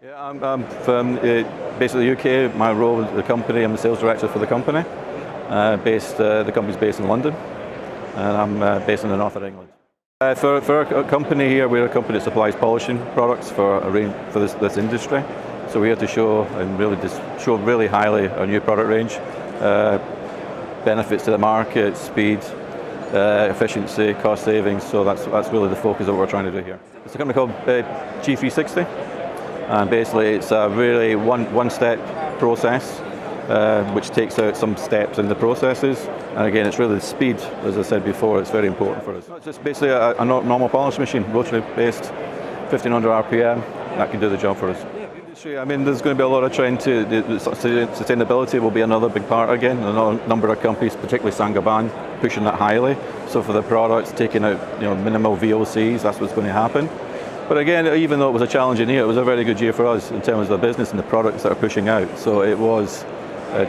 Yeah, I'm from basically the UK. My role is the company. I'm the sales director for the company. The company's based in London, and I'm based in the north of England. For our company here, we're a company that supplies polishing products for this industry. So we're here to show and show really highly our new product range, benefits to the market, speed, efficiency, cost savings. So that's really the focus of what we're trying to do here. It's a company called G360. And basically it's a really one-step process which takes out some steps in the processes. And again, it's really the speed, as I said before, it's very important for us. It's just basically a normal polish machine, rotary based, 1500 RPM, that can do the job for us. I mean, there's going to be a lot of trend to sustainability will be another big part again. A number of companies, particularly Saint-Gobain, pushing that highly. So for the products, taking out minimal VOCs, that's what's going to happen. But again, even though it was a challenging year, it was a very good year for us in terms of the business and the products that are pushing out. So it was,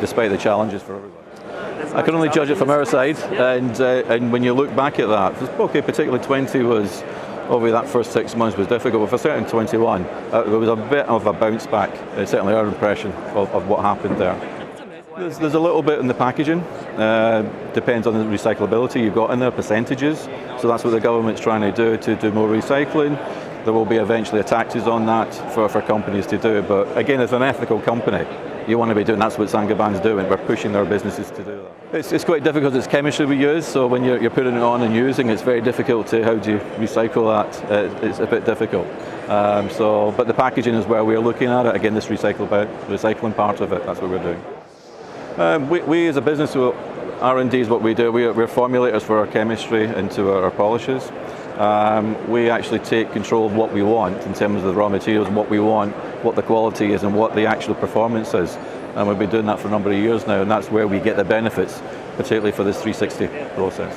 despite the challenges for everybody. I can only judge it from our side, and when you look back at that, okay, particularly 20 was, over that first 6 months was difficult, but for certain 21, there was a bit of a bounce back, certainly our impression of what happened there. There's a little bit in the packaging, depends on the recyclability you've got in there, percentages, so that's what the government's trying to do more recycling. There will be eventually taxes on that for companies to do, but again, as an ethical company, you want to be doing, that's what Saint-Gobain's doing, we're pushing our businesses to do that. It's quite difficult, it's chemistry we use, so when you're putting it on and using, it's very difficult to, how do you recycle that? It's a bit difficult. But the packaging is where we're looking at it, again, this recycling part of it, that's what we're doing. We as a business, R&D is what we do, we're formulators for our chemistry into our polishes. We actually take control of what we want in terms of the raw materials, what we want, what the quality is and what the actual performance is. And we've been doing that for a number of years now, and that's where we get the benefits, particularly for this 360 process.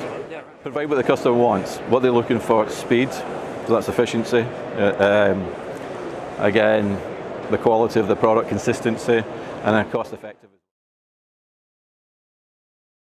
Provide what the customer wants, what they're looking for, speed, so that's efficiency. Again, the quality of the product, consistency, and then cost effective.